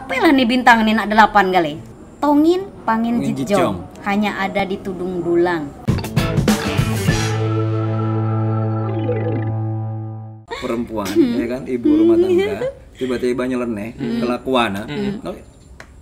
Apalah nih bintang nih nak 8 kali. Tongin pangin Pangin jijong jijong. hanya ada di Tudung Dulang. Perempuan ya kan, ibu rumah tangga tiba-tiba nyeleneh kelakuan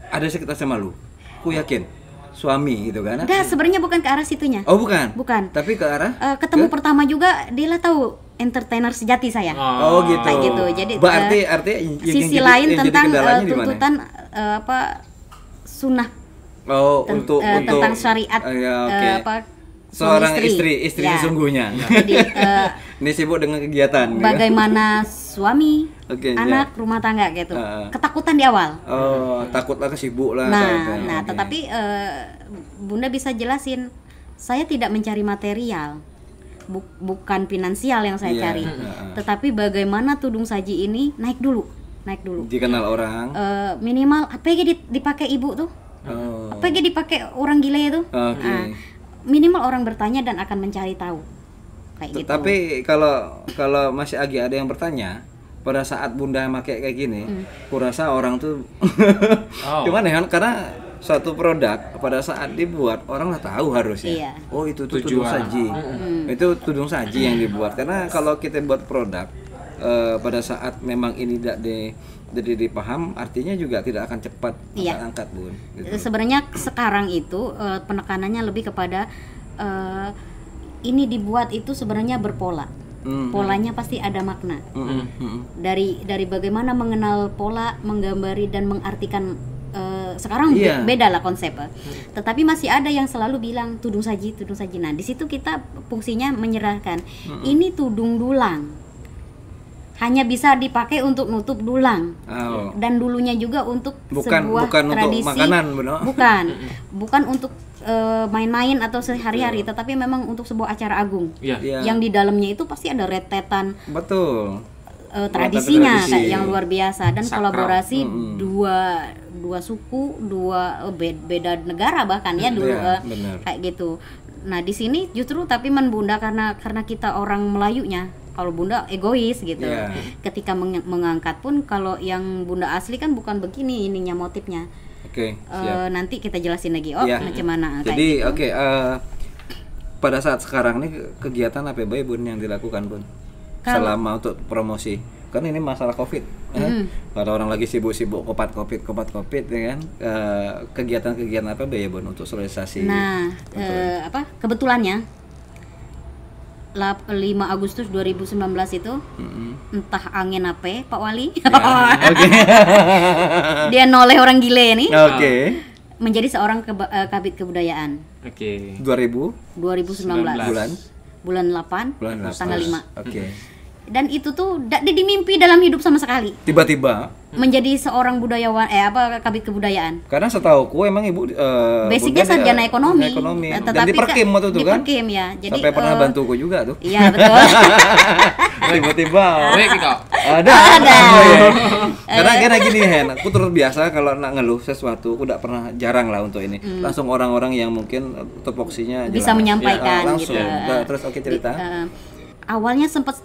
ada sekitar sama lu. Aku yakin suami gitu kan. Enggak, sebenarnya bukan ke arah situnya. Oh bukan. Bukan. Tapi ke arah Ketemu pertama juga dia lah tahu entertainer sejati saya. Oh gitu. Kayak gitu. Jadi berarti sisi lain tentang tuntutan sunnah tentang syariat seorang istri ya. sesungguhnya. Jadi ini sibuk dengan kegiatan. bagaimana suami, Oke, anak, rumah tangga gitu. Ketakutan di awal. Oh, takutlah kesibuk lah. Nah, tetapi Bunda bisa jelasin, saya tidak mencari material. Bukan finansial yang saya cari. Tetapi bagaimana Tudung Saji ini naik dulu. Dikenal orang. Minimal apa yang dipakai ibu tuh? Apa yang dipakai orang gile itu? Minimal orang bertanya dan akan mencari tahu. Kayak gitu. Tapi kalau masih Agi ada yang bertanya, pada saat Bunda pakai kayak gini, kurasa orang tuh cuman ya karena suatu produk pada saat dibuat orang lah tahu harusnya. Iya. Oh itu tuh tudung saji. Itu tudung saji yang dibuat. Karena kalau kita buat produk pada saat memang ini tidak jadi dipaham, artinya juga tidak akan cepat angkat Bun. Gitu. Sebenarnya sekarang itu penekanannya lebih kepada ini dibuat itu sebenarnya berpola. Polanya pasti ada makna. Dari bagaimana mengenal pola, menggambari dan mengartikan. Sekarang beda lah konsep. Tetapi masih ada yang selalu bilang tudung saji. Nah di situ kita fungsinya menyerahkan. Ini tudung dulang. Hanya bisa dipakai untuk nutup dulang. Dan dulunya juga untuk sebuah tradisi. Untuk makanan, bukan untuk main-main atau sehari-hari, tetapi memang untuk sebuah acara agung. Yang di dalamnya itu pasti ada rentetan. Betul. Tradisinya kayak yang luar biasa dan sakral. Kolaborasi dua suku, beda negara bahkan ya dulu kayak gitu. Nah di sini justru tapi Bunda karena kita orang Melayunya. Kalau Bunda egois gitu. Ketika mengangkat pun kalau yang Bunda asli kan bukan begini ininya motifnya. Oke. Nanti kita jelasin lagi macam mana. Jadi pada saat sekarang nih kegiatan apa baik Bun yang dilakukan Bun? Selama untuk promosi. Kan ini masalah Covid. Kalau orang lagi sibuk-sibuk Covid ya kan. Kegiatan-kegiatan apa baik Bun untuk sosialisasi? Nah, kebetulannya 5 Agustus 2019 itu entah angin apa Pak Wali dia noleh orang gile nih menjadi seorang kabid kebudayaan 2019 bulan 8 tanggal 5 dan itu tuh di mimpi dalam hidup sama sekali tiba-tiba menjadi seorang budayawan kabid kebudayaan. Karena setahuku emang ibu basicnya sarjana ekonomi. Dan di Perkim waktu itu kan. Perkim ya. Jadi sampai pernah bantuku juga tuh. Iya betul. Tiba-tiba. Ada. Karena gini Hen, aku terus biasa kalau nak ngeluh sesuatu, aku jarang lah untuk ini. Langsung orang-orang yang mungkin tupoksinya bisa menyampaikan langsung. gitu. Terus cerita. Awalnya sempat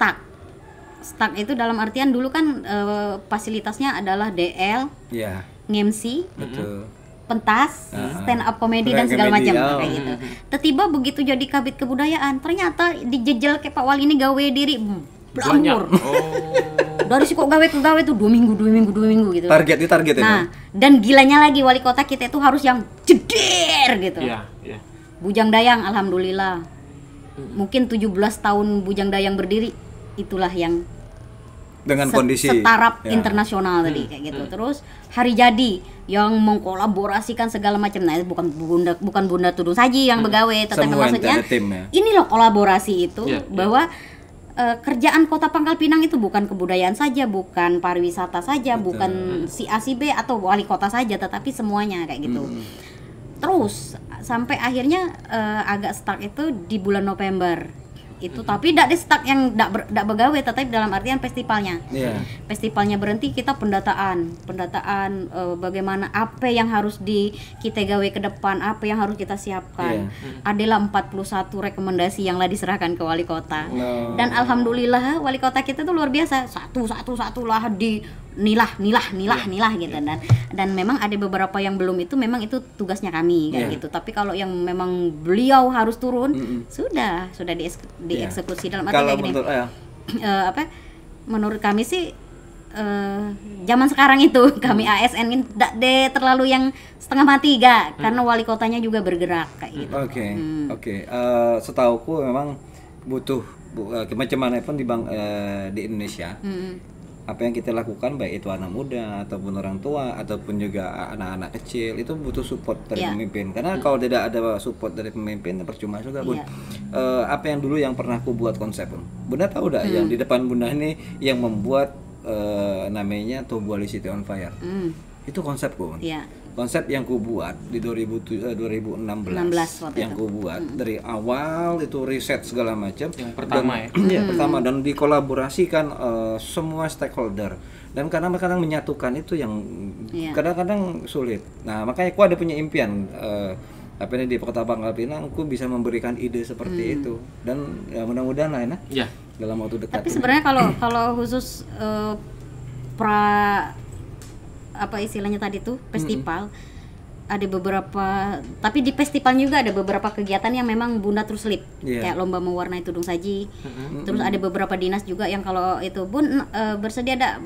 stuck itu dalam artian dulu kan fasilitasnya adalah DL, nge-MC, pentas, stand up comedy dan segala macam kayak gitu. Tiba-tiba begitu jadi kabid kebudayaan, ternyata dijejel kayak Pak Wali ini gawe diri berambur. Dari si kok gawe ke gawe tuh 2 minggu gitu. Target Nah, dan gilanya lagi wali kota kita itu harus yang jeder gitu. Bujang Dayang alhamdulillah. Mungkin 17 tahun Bujang Dayang berdiri, itulah yang dengan kondisi setaraf internasional tadi kayak gitu. Terus hari jadi yang mengkolaborasikan segala macam. Nah, bukan Bunda Tudung Saji yang begawe, tetapi maksudnya ini loh kolaborasi itu bahwa kerjaan Kota Pangkal Pinang itu bukan kebudayaan saja, bukan pariwisata saja, bukan si A si B atau wali kota saja, tetapi semuanya kayak gitu. Terus sampai akhirnya agak stuck itu di bulan November itu, tapi tidak di stuck yang tidak begawe, tetapi dalam artian festivalnya. Festivalnya berhenti, kita pendataan bagaimana apa yang harus kita gawe ke depan, apa yang harus kita siapkan. Adalah 41 rekomendasi yang lah diserahkan ke wali kota. Dan alhamdulillah wali kota kita tuh luar biasa, satu lah di nilah gitu. Dan memang ada beberapa yang belum, itu memang itu tugasnya kami kayak gitu. Tapi kalau yang memang beliau harus turun, sudah dieksekusi dalam arti kayak gini. Menurut kami sih zaman sekarang itu kami ASN ini tidak terlalu yang setengah mati karena wali kotanya juga bergerak kayak gitu. Oke. Setauku memang butuh macam mana pun di Indonesia. Apa yang kita lakukan, baik itu anak muda ataupun orang tua ataupun juga anak-anak kecil, itu butuh support dari pemimpin. Karena kalau tidak ada support dari pemimpin, percuma juga, Bun. Apa yang dulu yang pernah aku buat konsep, Bunda tahu tidak yang di depan Bunda ini yang membuat namanya Tobuali City on Fire. Itu konsepku, Bun. Konsep yang ku buat di 2016 yang ku buat dari awal, itu riset segala macam. Yang pertama pertama, dan dikolaborasikan semua stakeholder, dan kadang-kadang menyatukan itu yang kadang-kadang sulit. Nah, makanya aku ada punya impian di Kota Pangkal Pinang, aku bisa memberikan ide seperti itu, dan mudah-mudahan lah dalam waktu dekat. Tapi sebenarnya kalau khusus istilahnya tadi tuh festival, ada beberapa, tapi di festival juga ada beberapa kegiatan yang memang Bunda terus selip, kayak lomba mewarnai tudung saji. Terus ada beberapa dinas juga yang kalau itu Bun bersedia ada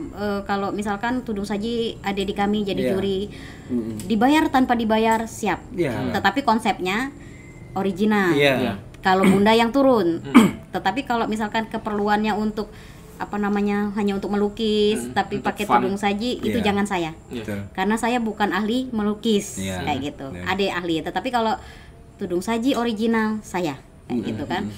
kalau misalkan tudung saji ada di kami jadi juri, dibayar tanpa dibayar siap, tetapi konsepnya original. Kalau Bunda yang turun, tetapi kalau misalkan keperluannya untuk hanya untuk melukis tapi pakai tudung saji, itu jangan saya, karena saya bukan ahli melukis kayak gitu. Ada ahli, tetapi kalau tudung saji original saya kayak gitu kan.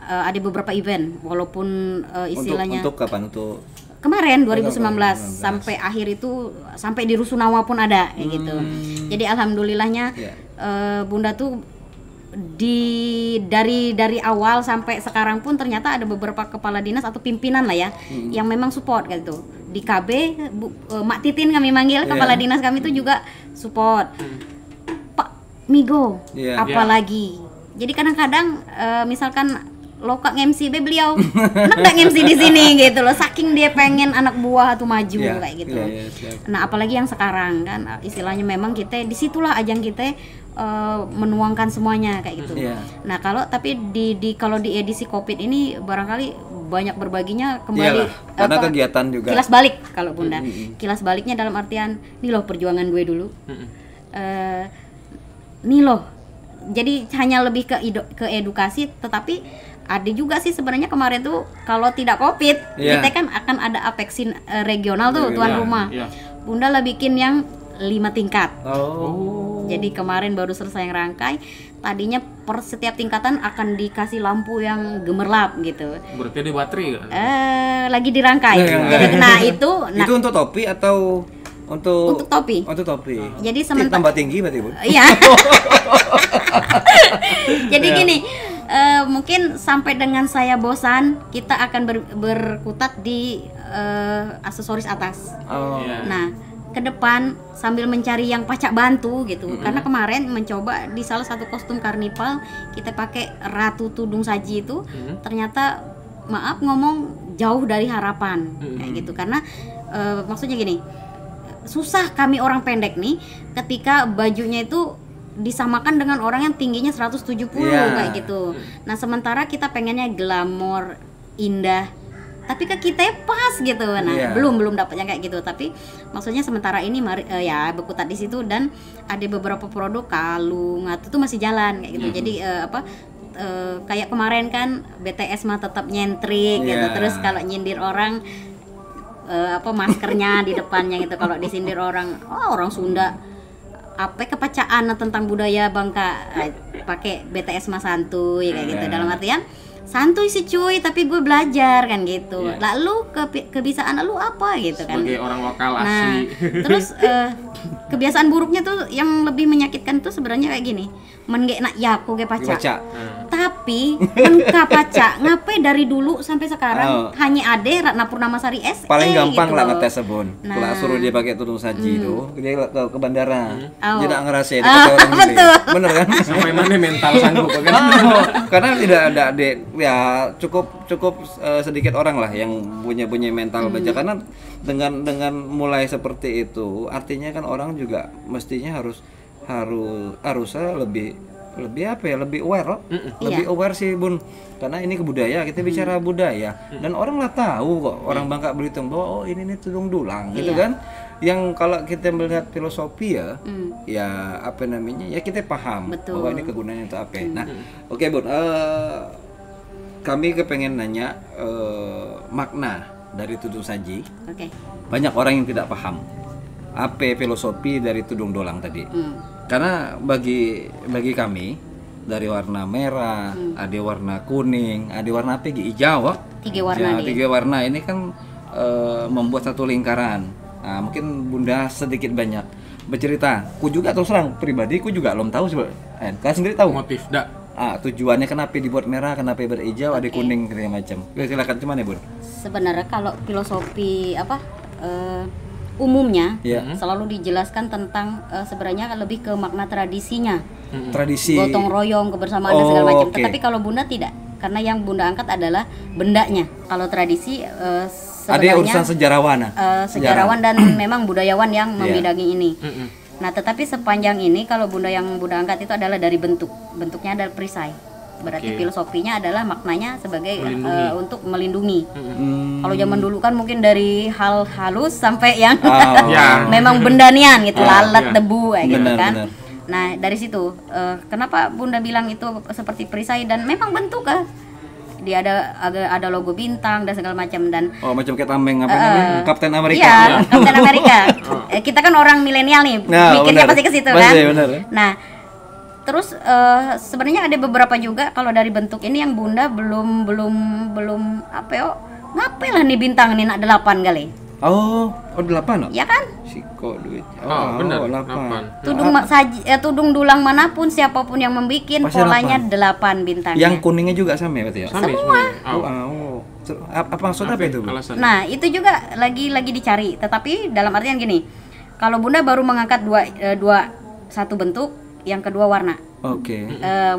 Ada beberapa event, walaupun istilahnya untuk kapan, untuk kemarin 2019 sampai akhir itu, sampai di Rusunawa pun ada kayak gitu. Jadi alhamdulillahnya Bunda tuh dari awal sampai sekarang pun ternyata ada beberapa kepala dinas atau pimpinan lah yang memang support gitu. Di KB Mak Titin kami manggil, kepala dinas kami itu juga support. Pak Migo apalagi. Jadi kadang-kadang misalkan lokak MC beliau nak MC di sini gitu loh, saking dia pengen anak buah tuh maju kayak gitu. Nah, apalagi yang sekarang kan istilahnya memang kita disitulah ajang kita menuangkan semuanya kayak gitu. Nah, tapi kalau di edisi Covid ini barangkali banyak berbaginya kembali. Karena kegiatan juga. Kilas balik kalau Bunda. Kilas baliknya dalam artian nih loh perjuangan gue dulu. Nih loh. Jadi hanya lebih ke edukasi, tetapi ada juga sih sebenarnya kemarin tuh kalau tidak Covid, kita kan akan ada Apexin regional tuh tuan rumah. Bunda lah bikin yang 5 tingkat. Jadi kemarin baru selesai yang rangkai. Tadinya per setiap tingkatan akan dikasih lampu yang gemerlap gitu. Berarti ada baterai kan? Lagi dirangkai. Itu untuk topi atau untuk topi. Untuk topi. Jadi sementara tambah tinggi berarti, Bu. Iya. Jadi gini, mungkin sampai dengan saya bosan, kita akan berkutat di aksesoris atas. Nah, ke depan sambil mencari yang pacak bantu gitu. Karena kemarin mencoba di salah satu kostum karnival kita pakai ratu tudung saji itu, ternyata maaf ngomong jauh dari harapan kayak gitu. Karena maksudnya gini, susah kami orang pendek nih ketika bajunya itu disamakan dengan orang yang tingginya 170 kayak gitu. Nah, sementara kita pengennya glamor, indah, tapi ke kita pas gitu. Nah, belum dapatnya kayak gitu. Tapi maksudnya sementara ini berkutat di situ, dan ada beberapa produk kalung itu masih jalan kayak gitu. Jadi kayak kemarin kan BTS mah tetap nyentrik gitu. Terus kalau nyindir orang maskernya di depannya gitu. Kalau disindir orang, orang Sunda kepacaan tentang budaya Bangka, pakai BTS mah santuy kayak gitu. Dalam artian santuy sih cuy, tapi gue belajar kan gitu. Lalu kebiasaan lu apa gitu kan? Sebagai orang lokal asli. Terus kebiasaan buruknya tuh yang lebih menyakitkan tuh sebenarnya kayak gini. Men nak yaku ge paca. Tapi men ka paca ngapain dari dulu sampai sekarang hanya ade Ratna Purnamasari SE. Paling gampang gitu lah loh. ngetes Bun. Kalau suruh dia pakai tudung saji itu, dia ke bandara. Oh. Dia tak ngerasain kata orang ini. Bener kan? Sampai mana mental sanggup kan? Karena tidak ada ya cukup sedikit orang lah yang punya mental baja, karena dengan mulai seperti itu artinya kan orang juga mestinya harusnya lebih apa ya, lebih aware loh. Lebih aware sih Bun, karena ini kebudayaan, kita bicara budaya dan orang lah tahu kok, orang Bangka Belitung bahwa oh ini nih tudung dulang gitu kan. Yang kalau kita melihat filosofi ya apa namanya, ya kita paham bahwa ini kegunaannya itu apa. Nah oke Bun, kami kepengen nanya makna dari tudung saji. Banyak orang yang tidak paham apa filosofi dari tudung dolang tadi. Karena bagi kami dari warna merah, ada warna kuning, ada warna apa? Hijau. Tiga warna ini kan membuat satu lingkaran. Nah, mungkin Bunda sedikit banyak bercerita. Ku juga terus terang pribadi, ku juga belum tahu sih. Kalian sendiri tahu Motif dak. Tujuannya kenapa dibuat merah, kenapa berhijau, ada kuning segala macam. Silakan cuman ya Bun. Sebenarnya kalau filosofi umumnya selalu dijelaskan tentang sebenarnya lebih ke makna tradisinya. Tradisi. Gotong royong, kebersamaan dan segala macam. Tetapi kalau Bunda tidak, karena yang Bunda angkat adalah bendanya. Kalau tradisi sebenarnya ada urusan sejarawan. Sejarawan dan memang budayawan yang membidangi ini. Nah, tetapi sepanjang ini kalau Bunda yang Bunda angkat itu adalah dari bentuk. Bentuknya adalah perisai. Berarti filosofinya adalah maknanya sebagai untuk melindungi. Kalau zaman dulu kan mungkin dari hal halus sampai yang memang bendanian gitu, lalat, debu kayak gitu kan. Nah, dari situ kenapa Bunda bilang itu seperti perisai dan memang bentuk dia ada logo bintang dan segala macam dan macam kayak tameng apa namanya, Kapten Amerika. Iya, Kapten Amerika. Kita kan orang milenial nih, mikirnya pasti ke situ kan. Bener. Nah, terus sebenarnya ada beberapa juga kalau dari bentuk ini yang Bunda belum apa ya? Ngapain lah nih bintang nih nak 8 kali. Oh 8 Ya kan? Siko duit. Benar. 8. Tudung dulang manapun siapapun yang membikin pasti polanya 8 bintangnya. Yang kuningnya juga sama ya berarti ya? Semua. Apa maksudnya apa itu? Alasan? Nah, itu juga lagi dicari. Tetapi dalam artian gini, kalau Bunda baru mengangkat satu bentuk, yang kedua warna.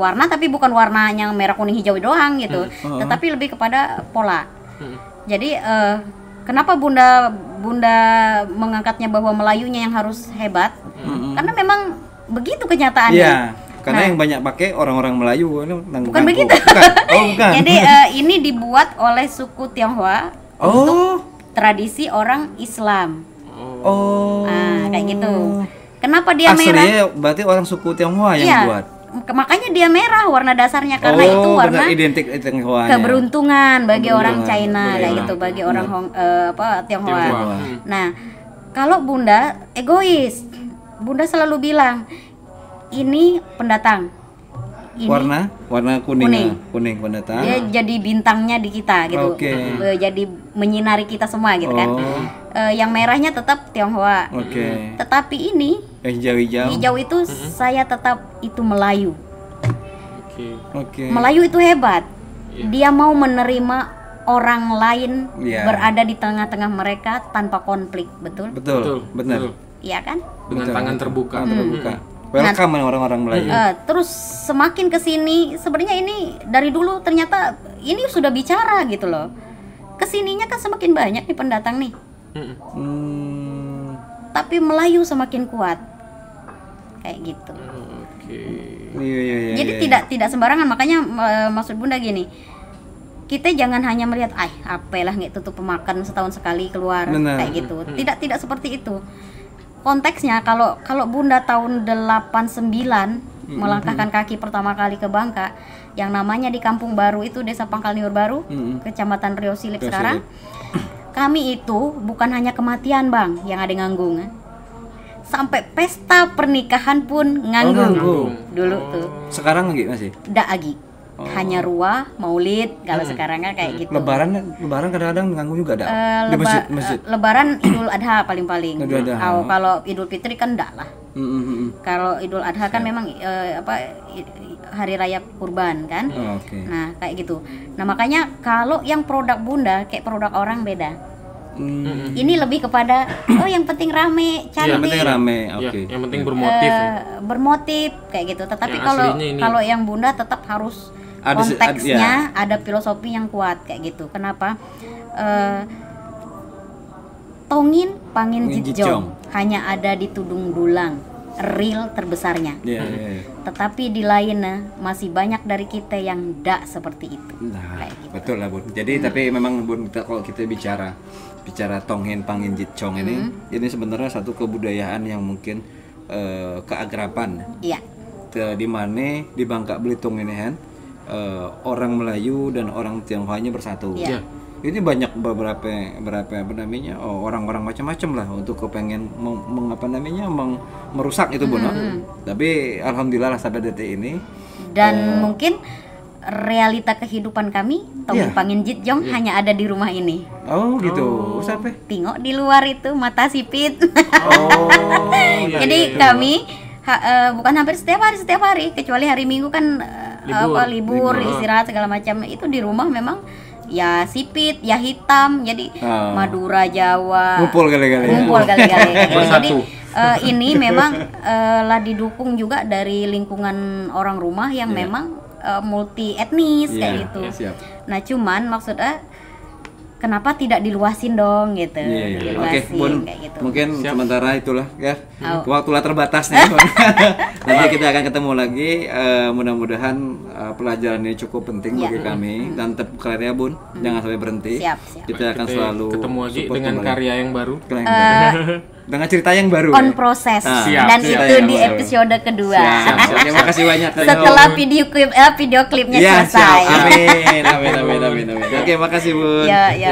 Warna tapi bukan warna yang merah kuning hijau doang gitu, tetapi lebih kepada pola. Jadi kenapa Bunda mengangkatnya bahwa Melayunya yang harus hebat? Karena memang begitu kenyataannya. Iya. Karena yang banyak pakai orang-orang Melayu bukan begitu. Bukan. Jadi ini dibuat oleh suku Tionghoa untuk tradisi orang Islam. Kayak gitu. Kenapa dia merah? Aslinya berarti orang suku Tionghoa yang buat. Makanya dia merah warna dasarnya karena itu warna identik Tionghoanya. Keberuntungan bagi orang China kayak gitu, bagi orang Tionghoa. Nah, kalau Bunda egois, Bunda selalu bilang ini pendatang. Ini warna kuning pendatang. Dia jadi bintangnya di kita gitu. Jadi menyinari kita semua gitu kan. Yang merahnya tetap Tionghoa. Tetapi ini hijau itu saya tetap itu Melayu. Melayu itu hebat. Dia mau menerima orang lain berada di tengah-tengah mereka tanpa konflik, betul? Benar. Iya kan? Dengan tangan terbuka. Welcome orang-orang Melayu. Terus semakin kesini sebenarnya ini dari dulu ternyata ini sudah bicara gitu loh. Kesininya kan semakin banyak nih pendatang nih. Tapi Melayu semakin kuat. Kayak gitu. Jadi tidak sembarangan, makanya maksud Bunda gini. Kita jangan hanya melihat apalah nggak tutup pemakan setahun sekali keluar kayak gitu. Tidak seperti itu. Konteksnya kalau Bunda tahun 89 melangkahkan kaki pertama kali ke Bangka, yang namanya di Kampung Baru itu Desa Pangkal Niur Baru, Kecamatan Rio Silip sekarang. Kami itu bukan hanya kematian Bang yang ada nganggung. Sampai pesta pernikahan pun nganggung. Dulu tuh. Sekarang lagi masih? Ndak lagi. hanya ruah, maulid kalau sekarang kan kayak gitu. Lebaran kadang-kadang mengganggu juga ada di masjid. Lebaran Idul Adha paling-paling. Idul Adha. Kalau Idul Fitri kan enggak lah. Kalau Idul Adha kan memang hari raya kurban kan. Oke. Nah kayak gitu. Nah makanya kalau yang produk Bunda kayak produk orang beda. Ini lebih kepada yang penting rame, cantik. Yang penting rame, oke. Yang penting bermotif. Bermotif kayak gitu. Tetapi Yang kalau yang Bunda tetap harus konteksnya ada filosofi yang kuat kayak gitu. Kenapa? Tongin Pangin Jitjong hanya ada di Tudung Dulang, real terbesarnya. Tetapi di lainnya masih banyak dari kita yang ndak seperti itu. Nah, gitu. betul lah Bun. Jadi tapi memang Bun, kalau kita bicara Tongin Pangin Jitjong ini sebenarnya satu kebudayaan yang mungkin keagrapan. Iya. Di mana di Bangka Belitung ini kan orang Melayu dan orang Tionghoanya bersatu. Iya. Ini banyak beberapa orang-orang macam-macam lah untuk kepengen merusak itu Bun. Tapi alhamdulillah lah sampai detik ini. Dan mungkin realita kehidupan kami Tongin Pangin Jitjong hanya ada di rumah ini. Oh gitu. Sampai tengok di luar itu mata sipit. Jadi iya. kami bukan hampir setiap hari kecuali hari Minggu kan libur istirahat segala macam, itu di rumah memang ya sipit ya hitam, jadi Madura Jawa ngumpul kali-kali. Jadi ini memang lah didukung juga dari lingkungan orang rumah yang memang multi etnis kayak gitu. Nah cuman maksudnya kenapa tidak diluasin dong gitu. Oke, Bun. Gitu. Mungkin sementara itulah ya. Waktulah terbatas nih. Nanti kita akan ketemu lagi. Mudah-mudahan pelajaran ini cukup penting bagi kami dan tetap karya Bun. Jangan sampai berhenti. Siap. Kita akan selalu ketemu lagi dengan karya yang baru. Dengan cerita yang baru. On proses. Dan itu di episode kedua. Siap. Terima kasih banyak. Setelah video klipnya selesai. Amin. Oke, makasih Bun. Ya.